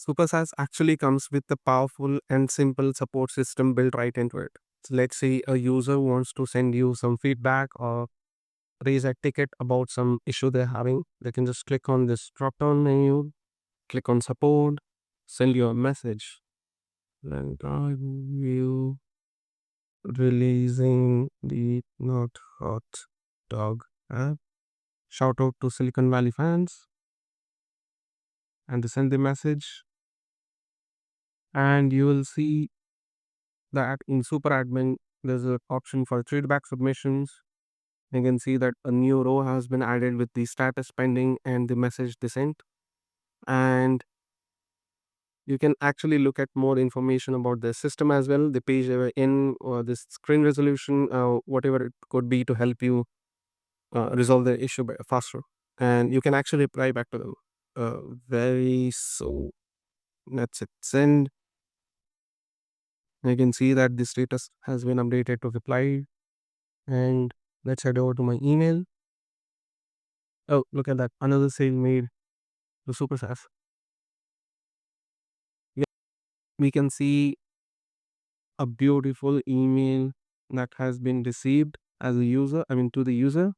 Super SaaS actually comes with a powerful and simple support system built right into it. So let's say a user wants to send you some feedback or raise a ticket about some issue they're having. They can just click on this drop down menu, click on support, send you a message. And I will releasing the not hot dog app. Shout out to Silicon Valley fans and they send the message. And you will see that in super admin there's an option for feedback submissions. You can see that a new row has been added with the status pending and the message they sent. And you can actually look at more information about the system as well, the page they were in, or the screen resolution, whatever it could be to help you resolve the issue faster. And you can actually reply back to them very so. That's it. Send. You can see that the status has been updated to reply. And let's head over to my email. Oh, look at that. Another sale made to Super SaaS. Yeah, we can see a beautiful email that has been received as a user, I mean, to the user.